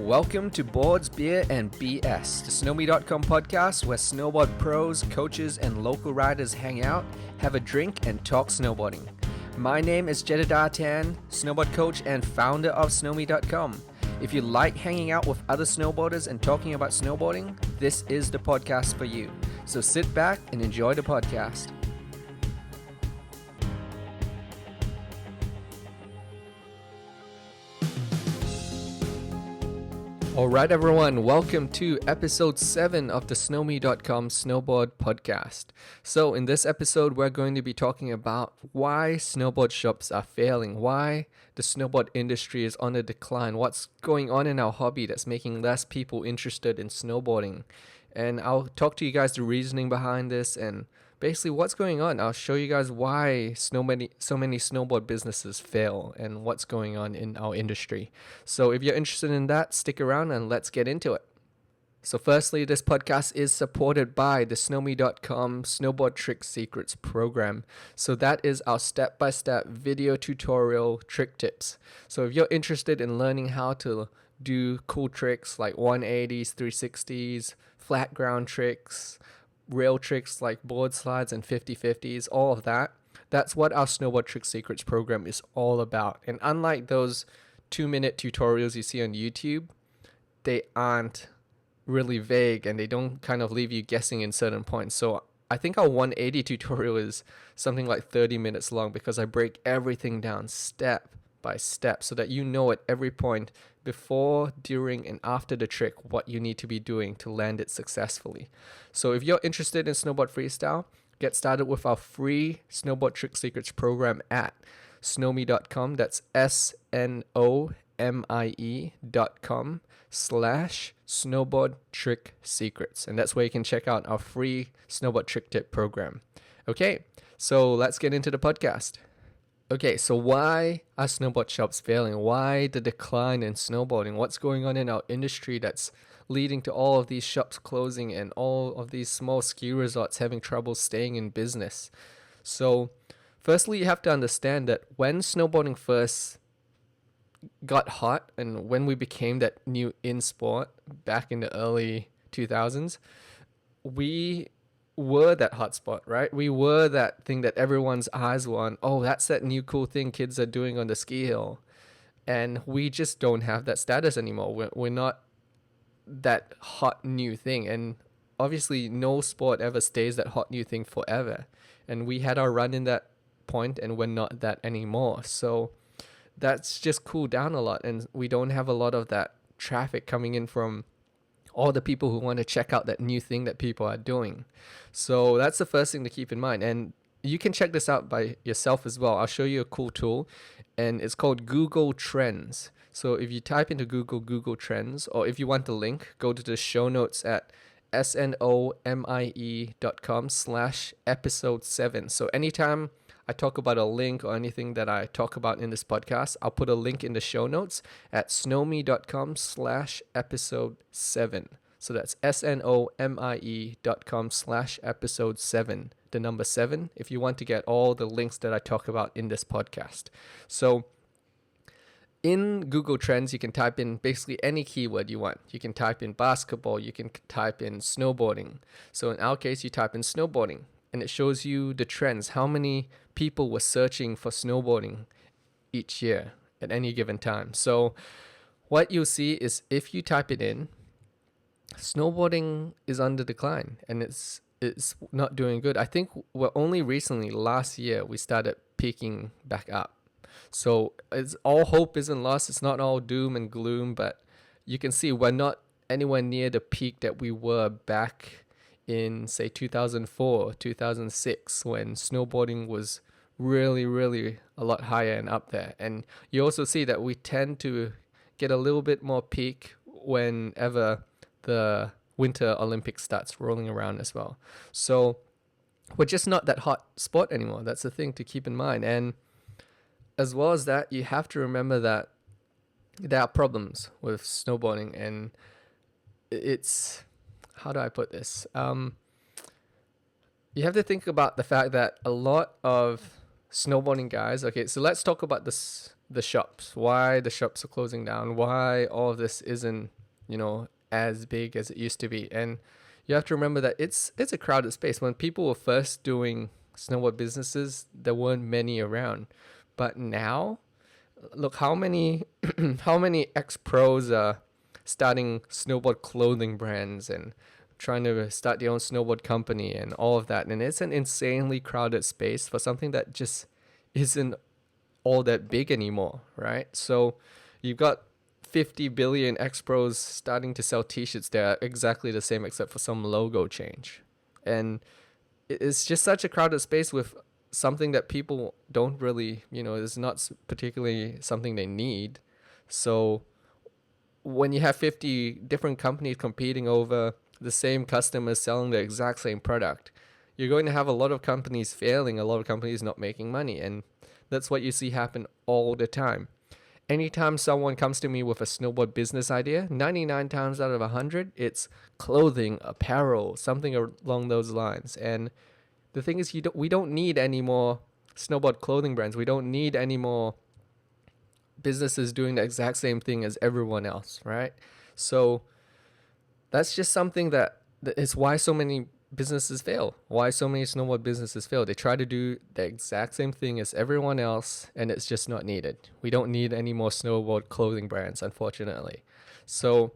Welcome to Boards, Beer, and BS, the Snomie.com podcast where snowboard pros, coaches, and local riders hang out, have a drink, and talk snowboarding. My name is Jedidiah Tan, snowboard coach and founder of Snomie.com. If you like hanging out with other snowboarders and talking about snowboarding, this is the podcast for you. So sit back and enjoy the podcast. Alright everyone, welcome to episode 7 of the Snomie.com Snowboard podcast. So in this episode we're going to be talking about why snowboard shops are failing, why the snowboard industry is on a decline, what's going on in our hobby that's making less people interested in snowboarding. And I'll talk to you guys the reasoning behind this and basically what's going on. I'll show you guys why so many snowboard businesses fail and what's going on in our industry. So if you're interested in that, stick around and let's get into it. So firstly, this podcast is supported by the Snomie.com Snowboard Trick Secrets program. So that is our step-by-step video tutorial trick tips. So if you're interested in learning how to do cool tricks like 180s, 360s, flat ground tricks, rail tricks like board slides and 50-50s, all of that. That's what our Snowboard Trick Secrets program is all about. And unlike those 2-minute tutorials you see on YouTube, they aren't really vague and they don't kind of leave you guessing in certain points. So I think our 180 tutorial is something like 30 minutes long because I break everything down step by step so that you know at every point before, during, and after the trick what you need to be doing to land it successfully. So if you're interested in snowboard freestyle, get started with our free Snowboard Trick Secrets program at Snomie.com. That's SNOMIE.com/snowboard trick secrets. And that's where you can check out our free snowboard trick tip program. Okay, so let's get into the podcast. Okay, so why are snowboard shops failing? Why the decline in snowboarding? What's going on in our industry that's leading to all of these shops closing and all of these small ski resorts having trouble staying in business? So, firstly, you have to understand that when snowboarding first got hot and when we became that new in sport back in the early 2000s, we were that hotspot, right? We were that thing that everyone's eyes were on. Oh, that's that new cool thing kids are doing on the ski hill. And we just don't have that status anymore. We're not that hot new thing. And obviously no sport ever stays that hot new thing forever. And we had our run in that point and we're not that anymore. So that's just cooled down a lot. And we don't have a lot of that traffic coming in from all the people who want to check out that new thing that people are doing. So that's the first thing to keep in mind. And you can check this out by yourself as well. I'll show you a cool tool and it's called Google Trends. So if you type into Google Trends, or if you want the link, go to the show notes at snomie.com/episode 7. So anytime I talk about a link or anything that I talk about in this podcast, I'll put a link in the show notes at snomie.com/episode 7. So that's snomie.com/episode 7, the number 7, if you want to get all the links that I talk about in this podcast. So in Google Trends, you can type in basically any keyword you want. You can type in basketball, you can type in snowboarding. So in our case, you type in snowboarding. And it shows you the trends, how many people were searching for snowboarding each year at any given time. So what you'll see is if you type it in, snowboarding is on the decline and it's not doing good. I think we're only recently, last year, we started peaking back up. So it's all hope isn't lost. It's not all doom and gloom, but you can see we're not anywhere near the peak that we were back in say 2004, 2006, when snowboarding was really, really a lot higher and up there. And you also see that we tend to get a little bit more peak whenever the Winter Olympics starts rolling around as well. So we're just not that hot spot anymore. That's the thing to keep in mind. And as well as that, you have to remember that there are problems with snowboarding, and it's, how do I put this? You have to think about the fact that a lot of snowboarding guys, okay, so let's talk about this the shops, why the shops are closing down, why all of this isn't, as big as it used to be. And you have to remember that it's a crowded space. When people were first doing snowboard businesses, there weren't many around. But now, look how many how many ex-pros are starting snowboard clothing brands and trying to start their own snowboard company and all of that. And it's an insanely crowded space for something that just isn't all that big anymore, right? So you've got 50 billion ex-pros starting to sell t-shirts that are exactly the same except for some logo change. And it's just such a crowded space with something that people don't really, is not particularly something they need. So when you have 50 different companies competing over the same customers selling the exact same product, you're going to have a lot of companies failing, a lot of companies not making money. And that's what you see happen all the time. Anytime someone comes to me with a snowboard business idea, 99 times out of 100, it's clothing, apparel, something along those lines. And the thing is, we don't need any more snowboard clothing brands. We don't need any more businesses doing the exact same thing as everyone else, right? So that's just something that is why so many businesses fail, why so many snowboard businesses fail. They try to do the exact same thing as everyone else, and it's just not needed. We don't need any more snowboard clothing brands, unfortunately. So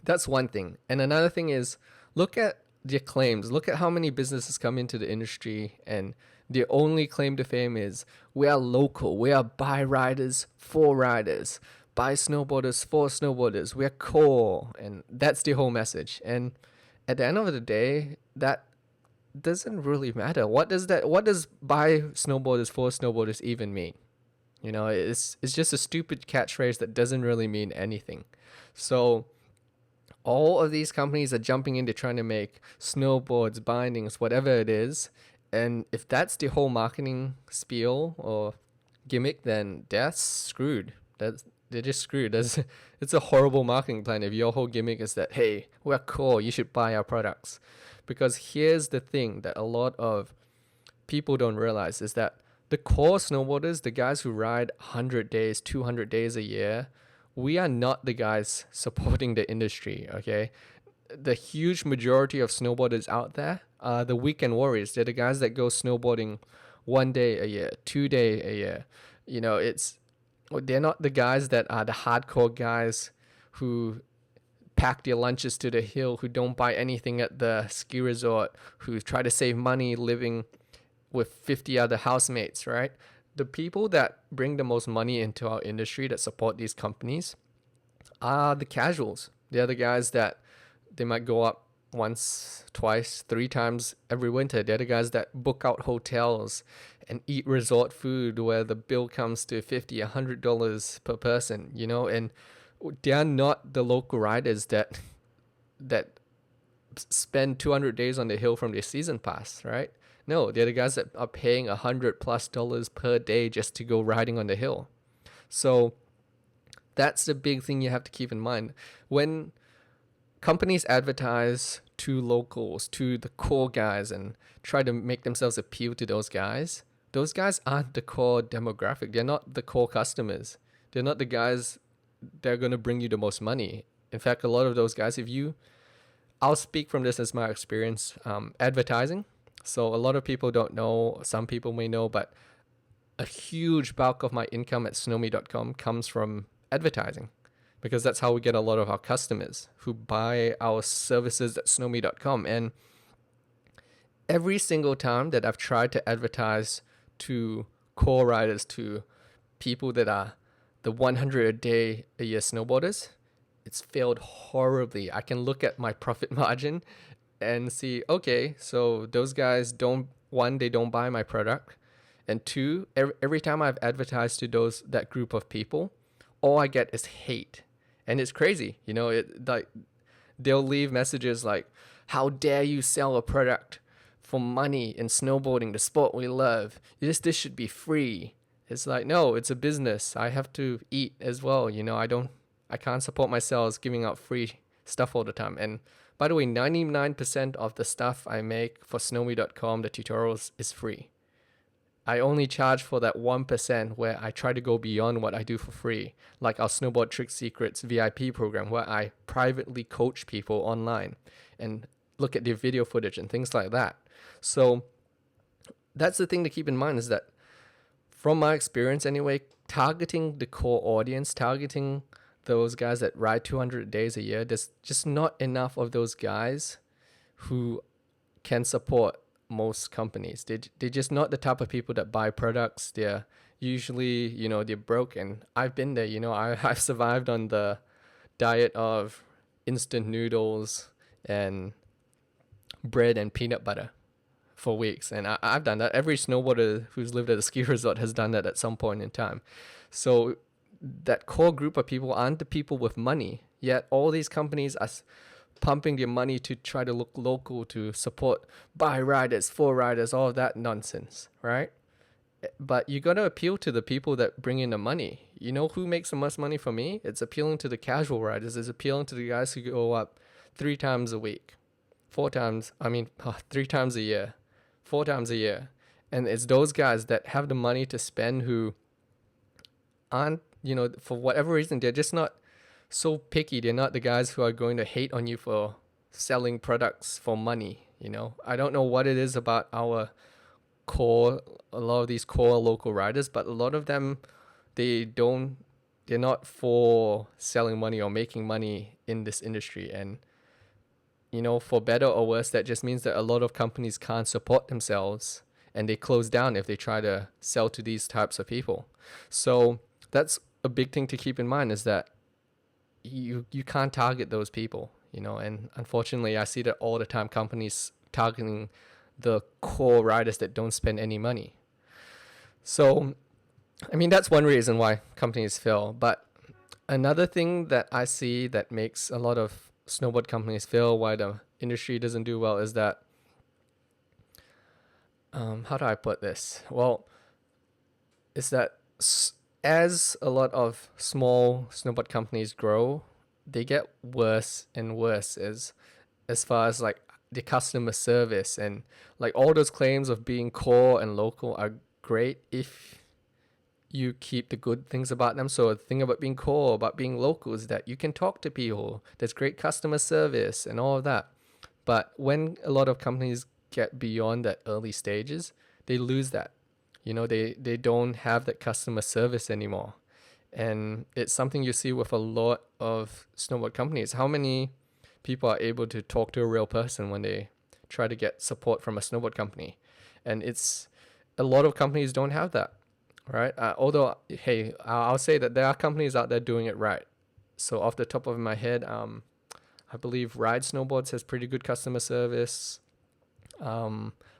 that's one thing. And another thing is, look at the claims. Look at how many businesses come into the industry and their only claim to fame is, we are local, we are by riders for riders, by snowboarders for snowboarders, we are core. And that's the whole message. And at the end of the day, that doesn't really matter. What does by snowboarders for snowboarders even mean? It's just a stupid catchphrase that doesn't really mean anything. So all of these companies are jumping into trying to make snowboards, bindings, whatever it is. And if that's the whole marketing spiel or gimmick, then they're screwed. They're just screwed. It's a horrible marketing plan if your whole gimmick is that, hey, we're cool, you should buy our products. Because here's the thing that a lot of people don't realize is that the core snowboarders, the guys who ride 100 days, 200 days a year, we are not the guys supporting the industry, okay? The huge majority of snowboarders out there are the weekend warriors. They're the guys that go snowboarding 1 day a year, 2 day a year. They're not the guys that are the hardcore guys who pack their lunches to the hill, who don't buy anything at the ski resort, who try to save money living with 50 other housemates, right? The people that bring the most money into our industry that support these companies are the casuals. They're the guys that they might go up once, twice, 3 times every winter. They're the guys that book out hotels and eat resort food where the bill comes to $50, $100 per person, and they're not the local riders that spend 200 days on the hill from their season pass, right? No, they're the guys that are paying $100+ per day just to go riding on the hill. So that's the big thing you have to keep in mind. When companies advertise to locals, to the core guys, and try to make themselves appeal to those guys aren't the core demographic. They're not the core customers. They're not the guys that are going to bring you the most money. In fact, a lot of those guys, I'll speak from this as my experience, advertising. So a lot of people don't know, some people may know, but a huge bulk of my income at Snomie.com comes from advertising, because that's how we get a lot of our customers who buy our services at Snomie.com. And every single time that I've tried to advertise to core riders, to people that are the 100 a year snowboarders, it's failed horribly. I can look at my profit margin and see, okay, so those guys they don't buy my product. And 2, every time I've advertised to that group of people, all I get is hate. And it's crazy, they'll leave messages like, how dare you sell a product for money in snowboarding, the sport we love. This should be free. It's like, no, it's a business. I have to eat as well. I can't support myself giving out free stuff all the time. And by the way, 99% of the stuff I make for Snomie.com, the tutorials, is free. I only charge for that 1% where I try to go beyond what I do for free, like our Snowboard Trick Secrets VIP program, where I privately coach people online and look at their video footage and things like that. So that's the thing to keep in mind, is that from my experience anyway, targeting the core audience, targeting those guys that ride 200 days a year, there's just not enough of those guys who can support most companies. They're just not the type of people that buy products. They're usually, they're broke. And I've been there, I've survived on the diet of instant noodles and bread and peanut butter for weeks. And I've done that. Every snowboarder who's lived at a ski resort has done that at some point in time. So that core group of people aren't the people with money, yet all these companies are pumping their money to try to look local, to support buy riders, for riders, all of that nonsense, right? But you got to appeal to the people that bring in the money. You know who makes the most money for me? It's appealing to the casual riders. It's appealing to the guys who go up 3 times a week, 3 times a year, 4 times a year. And it's those guys that have the money to spend who aren't, for whatever reason, they're just not so picky. They're not the guys who are going to hate on you for selling products for money. I don't know what it is about a lot of these core local riders, but a lot of them, they're not for selling money or making money in this industry. And for better or worse, that just means that a lot of companies can't support themselves and they close down if they try to sell to these types of people. So that's a big thing to keep in mind, is that you can't target those people, and unfortunately I see that all the time, companies targeting the core riders that don't spend any money. So that's one reason why companies fail. But another thing that I see that makes a lot of snowboard companies fail, why the industry doesn't do well, is that how do I put this? Well, is that as a lot of small snowboard companies grow, they get worse and worse as far as like the customer service, and like all those claims of being core and local are great if you keep the good things about them. So the thing about being core, about being local, is that you can talk to people. There's great customer service and all of that. But when a lot of companies get beyond that early stages, they lose that. They don't have that customer service anymore. And it's something you see with a lot of snowboard companies. How many people are able to talk to a real person when they try to get support from a snowboard company? And it's a lot of companies don't have that, right? Although, hey, I'll say that there are companies out there doing it right. So off the top of my head, I believe Ride Snowboards has pretty good customer service.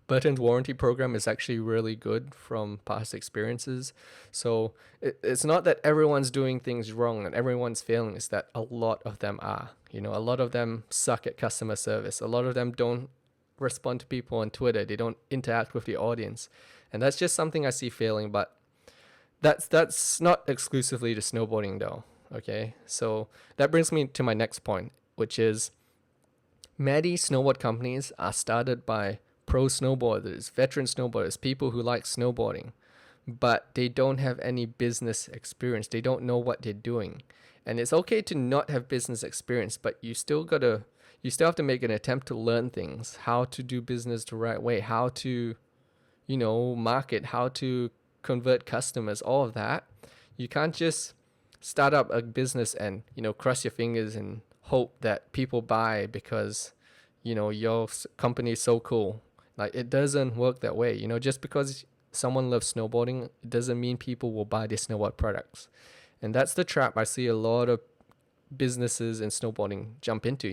Burton's warranty program is actually really good from past experiences. So it's not that everyone's doing things wrong and everyone's failing. It's that a lot of them are. A lot of them suck at customer service. A lot of them don't respond to people on Twitter. They don't interact with the audience. And that's just something I see failing. But that's not exclusively to snowboarding though. Okay, so that brings me to my next point, which is many snowboard companies are started by pro snowboarders, veteran snowboarders, people who like snowboarding, but they don't have any business experience. They don't know what they're doing. And it's okay to not have business experience, but you still have to make an attempt to learn things, how to do business the right way, how to, market, how to convert customers, all of that. You can't just start up a business and, cross your fingers and hope that people buy because, your company is so cool. Like, it doesn't work that way. Just because someone loves snowboarding, it doesn't mean people will buy their snowboard products. And that's the trap I see a lot of businesses in snowboarding jump into.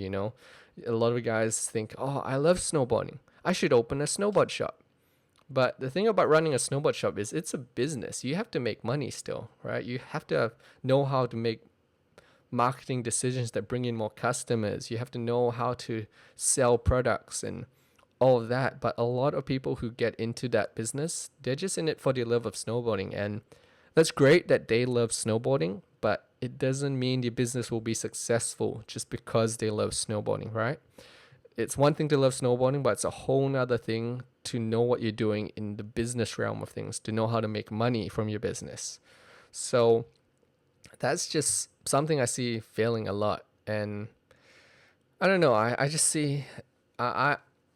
A lot of guys think, oh, I love snowboarding, I should open a snowboard shop. But the thing about running a snowboard shop is it's a business. You have to make money still, right? You have to know how to make marketing decisions that bring in more customers. You have to know how to sell products and all of that. But a lot of people who get into that business, they're just in it for the love of snowboarding. And that's great that they love snowboarding, but it doesn't mean the business will be successful just because they love snowboarding, right? It's one thing to love snowboarding, but it's a whole nother thing to know what you're doing in the business realm of things, to know how to make money from your business. So that's just something I see failing a lot. And I don't know, I just see,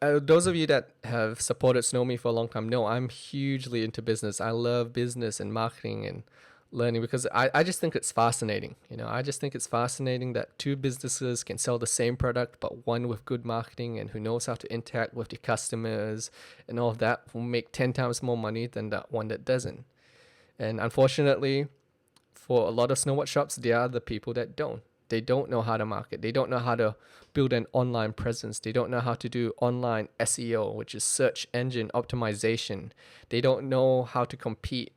those of you that have supported Snomie for a long time know I'm hugely into business. I love business and marketing and learning because I just think it's fascinating. I just think it's fascinating that two businesses can sell the same product, but one with good marketing and who knows how to interact with the customers and all of that will make 10 times more money than that one that doesn't. And unfortunately, for a lot of snowboard shops, they are the people that don't. They don't know how to market. They don't know how to build an online presence. They don't know how to do online SEO, which is search engine optimization. They don't know how to compete,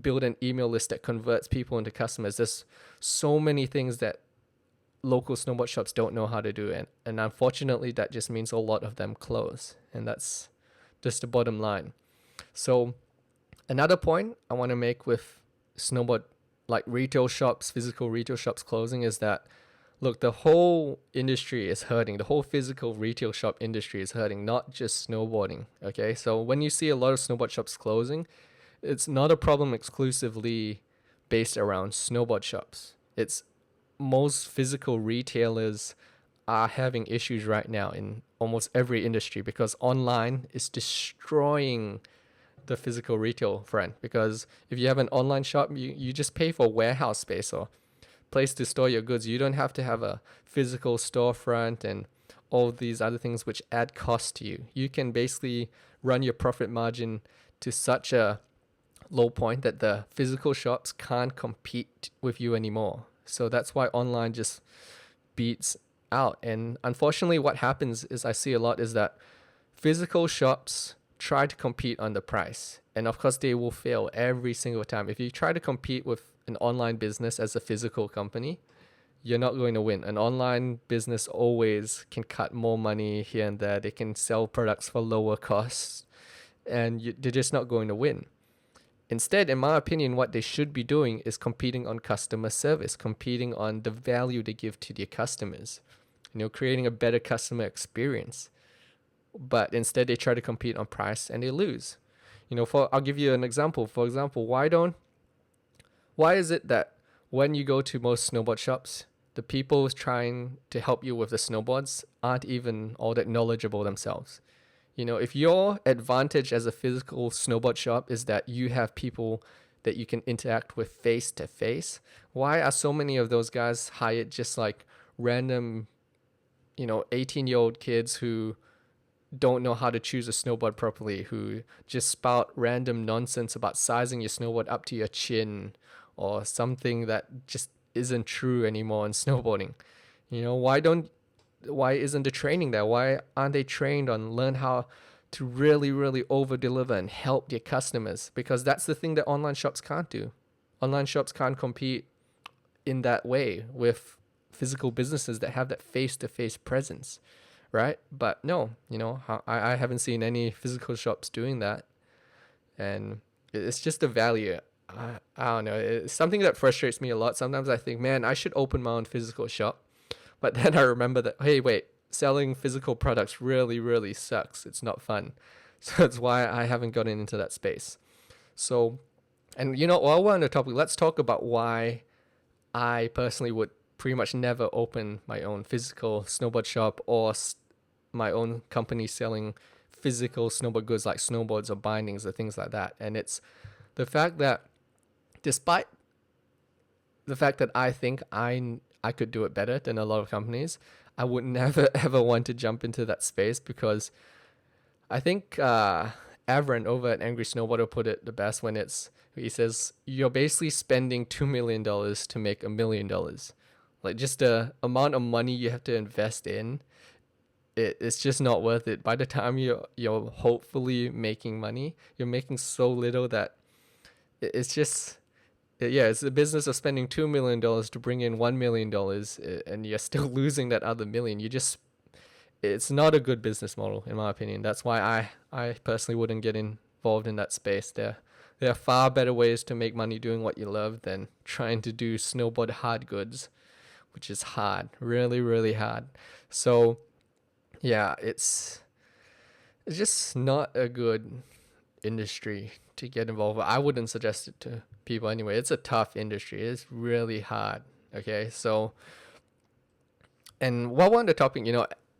build an email list that converts people into customers. There's so many things that local snowboard shops don't know how to do. And unfortunately, that just means a lot of them close. And that's just the bottom line. So another point I want to make with snowboard like retail shops, physical retail shops closing is that, look, the whole industry is hurting. The whole physical retail shop industry is hurting, not just snowboarding. Okay, so when you see a lot of snowboard shops closing, it's not a problem exclusively based around snowboard shops. It's most physical retailers are having issues right now in almost every industry because online is destroying the physical retail front. Because if you have an online shop, you just pay for warehouse space or place to store your goods. You don't have to have a physical storefront and all these other things which add cost to you. You can basically run your profit margin to such a low point that the physical shops can't compete with you anymore. So that's why online just beats out. And unfortunately, what happens is I see a lot is that physical shops try to compete on the price. And of course, they will fail every single time. If you try to compete with an online business as a physical company, you're not going to win. An online business always can cut more money here and there. They can sell products for lower costs, and they're just not going to win. Instead, in my opinion, what they should be doing is competing on customer service, competing on the value they give to their customers, creating a better customer experience. But instead, they try to compete on price and they lose. I'll give you an example. For example, why is it that when you go to most snowboard shops, the people trying to help you with the snowboards aren't even all that knowledgeable themselves? If your advantage as a physical snowboard shop is that you have people that you can interact with face to face, why are so many of those guys hired just like random, 18-year-old kids who don't know how to choose a snowboard properly, who just spout random nonsense about sizing your snowboard up to your chin or something that just isn't true anymore in snowboarding? Why isn't the training there? Why aren't they trained on learn how to really, really over deliver and help their customers? Because that's the thing that online shops can't do. Online shops can't compete in that way with physical businesses that have that face-to-face presence. Right? But no, I haven't seen any physical shops doing that. And it's just a value. I don't know. It's something that frustrates me a lot. Sometimes I think, man, I should open my own physical shop. But then I remember that, hey, wait, selling physical products really, really sucks. It's not fun. So that's why I haven't gotten into that space. So, and while we're on the topic, let's talk about why I personally would pretty much never open my own physical snowboard shop or my own company selling physical snowboard goods like snowboards or bindings or things like that. And it's the fact that despite the fact that I think I could do it better than a lot of companies, I would never ever want to jump into that space because I think Avron over at Angry Snowboarder put it the best when he says, you're basically spending $2 million to make $1 million. Like just the amount of money you have to invest in, it's just not worth it. By the time you're hopefully making money, you're making so little that it's just, it's a business of spending $2 million to bring in $1 million, and you're still losing that other million. It's not a good business model, in my opinion. That's why I personally wouldn't get involved in that space. There are far better ways to make money doing what you love than trying to do snowboard hard goods, which is hard, really, really hard. So, yeah, it's it's just not a good industry to get involved with. I wouldn't suggest it to people anyway. It's a tough industry. It's really hard. Okay, so and while on the topic,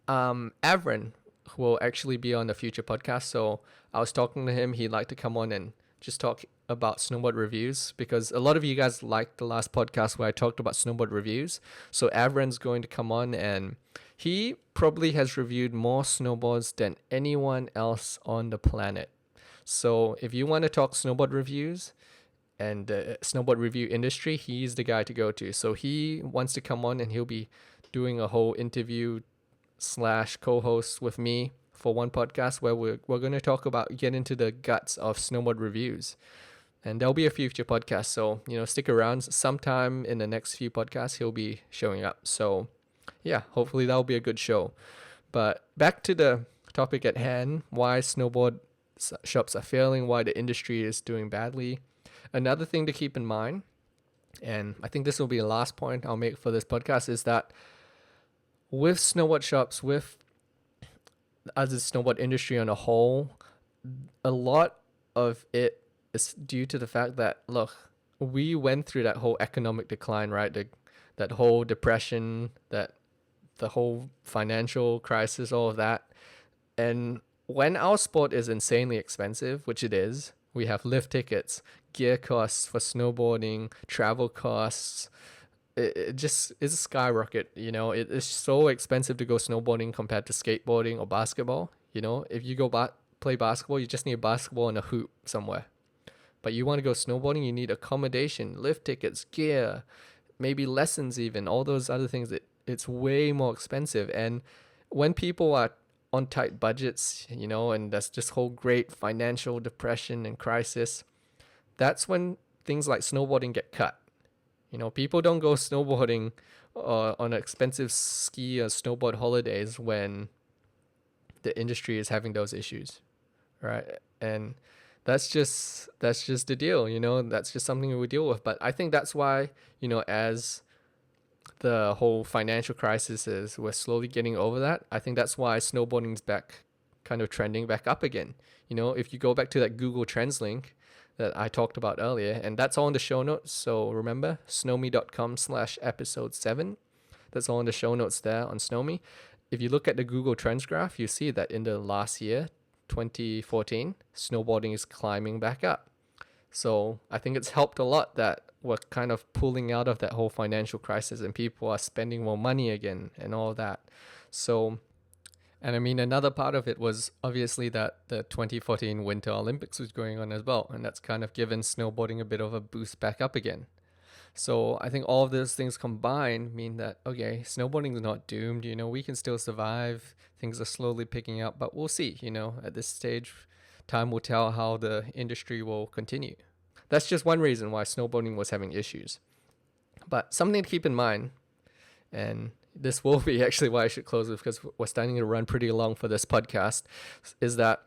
Avron will actually be on the future podcast. So I was talking to him. He'd like to come on and just talk about snowboard reviews because a lot of you guys liked the last podcast where I talked about snowboard reviews. So Avron's going to come on and he probably has reviewed more snowboards than anyone else on the planet. So if you want to talk snowboard reviews and the snowboard review industry, he's the guy to go to. So he wants to come on and he'll be doing a whole interview / co-host with me for one podcast where we're going to get into the guts of snowboard reviews. And there'll be a future podcast. So, stick around. Sometime in the next few podcasts, he'll be showing up. So, yeah, hopefully that'll be a good show. But back to the topic at hand, why snowboard shops are failing, why the industry is doing badly. Another thing to keep in mind, and I think this will be the last point I'll make for this podcast, is that with snowboard shops, with as the snowboard industry on a whole, a lot of it is due to the fact that, look, we went through that whole economic decline, right? That whole depression, the whole financial crisis, all of that. And when our sport is insanely expensive, which it is, we have lift tickets, gear costs for snowboarding, travel costs. It just is a skyrocket. It is so expensive to go snowboarding compared to skateboarding or basketball. If you go play basketball, you just need a basketball and a hoop somewhere. But you want to go snowboarding, you need accommodation, lift tickets, gear, maybe lessons even, all those other things. It's way more expensive. And when people are on tight budgets, and that's just whole great financial depression and crisis, that's when things like snowboarding get cut. People don't go snowboarding on expensive ski or snowboard holidays when the industry is having those issues, right? And that's just the deal, that's just something we deal with. But I think that's why, as the whole financial crisis is, we're slowly getting over that. I think that's why snowboarding's back, kind of trending back up again. If you go back to that Google Trends link that I talked about earlier, and that's all in the show notes. So remember, snomie.com/episode 7. That's all in the show notes there on Snomie. If you look at the Google Trends graph, you see that in the last year, 2014, snowboarding is climbing back up. So I think it's helped a lot that we're kind of pulling out of that whole financial crisis and people are spending more money again and all that. So, and I mean, another part of it was obviously that the 2014 Winter Olympics was going on as well. And that's kind of given snowboarding a bit of a boost back up again. So I think all of those things combined mean that, okay, snowboarding is not doomed. We can still survive. Things are slowly picking up, but we'll see, at this stage, time will tell how the industry will continue. That's just one reason why snowboarding was having issues. But something to keep in mind, and this will be actually why I should close it because we're starting to run pretty long for this podcast, is that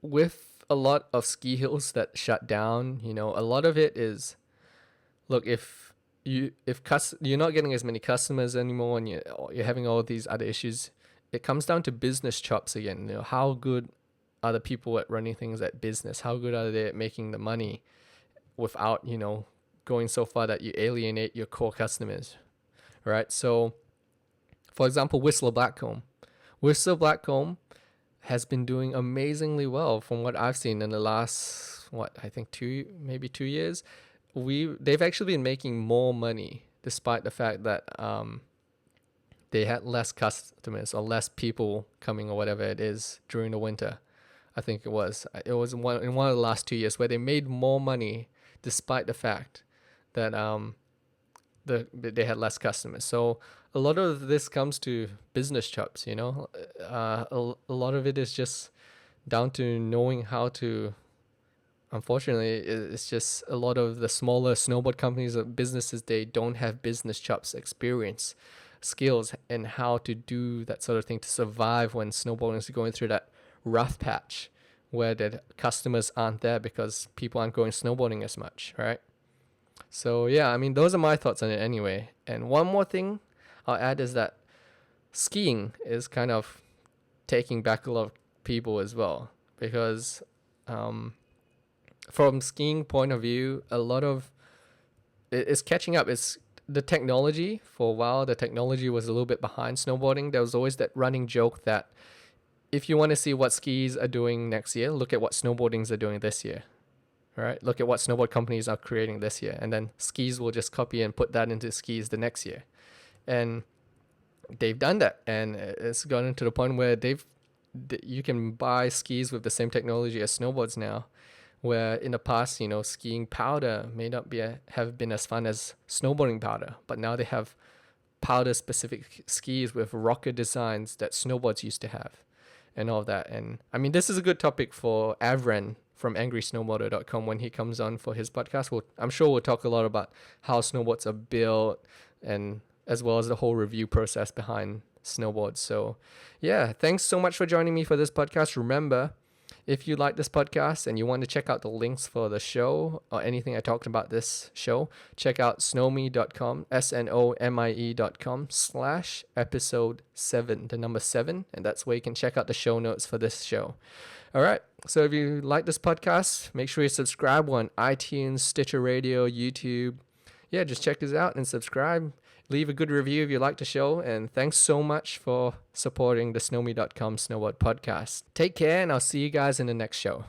with a lot of ski hills that shut down, a lot of it is, look, if you're not getting as many customers anymore and you're having all these other issues, it comes down to business chops again. How good are the people at running things at business? How good are they at making the money without, going so far that you alienate your core customers, right? So, for example, Whistler Blackcomb. Whistler Blackcomb has been doing amazingly well from what I've seen in the last, I think 2 years. They've actually been making more money despite the fact that they had less customers or less people coming or whatever it is during the winter. I think it was in one of the last 2 years where they made more money despite the fact that they had less customers. So a lot of this comes to business chops, a lot of it is just down to knowing how to. Unfortunately, it's just a lot of the smaller snowboard companies or businesses, they don't have business chops, experience, skills, and how to do that sort of thing to survive when snowboarding is going through that rough patch where the customers aren't there because people aren't going snowboarding as much, right? So yeah, I mean, those are my thoughts on it anyway. And one more thing I'll add is that skiing is kind of taking back a lot of people as well, because from skiing point of view, a lot of it's catching up. It's the technology. For a while, the technology was a little bit behind snowboarding. There was always that running joke that if you want to see what skis are doing next year, look at what snowboardings are doing this year. Right? Look at what snowboard companies are creating this year, and then skis will just copy and put that into skis the next year. And they've done that, and it's gotten to the point where you can buy skis with the same technology as snowboards now, where in the past, skiing powder may not have been as fun as snowboarding powder, but now they have powder specific skis with rocker designs that snowboards used to have and all that. And I mean, this is a good topic for Avren from angrysnowboarder.com when he comes on for his podcast. I'm sure we'll talk a lot about how snowboards are built, and as well as the whole review process behind snowboards. So yeah, thanks so much for joining me for this podcast. Remember, if you like this podcast and you want to check out the links for the show or anything I talked about this show, check out snomie.com, snomie.com/episode 7, the number 7. And that's where you can check out the show notes for this show. All right. So if you like this podcast, make sure you subscribe on iTunes, Stitcher Radio, YouTube. Yeah, just check us out and subscribe. Leave a good review if you like the show. And thanks so much for supporting the Snomie.com Snowboard podcast. Take care, and I'll see you guys in the next show.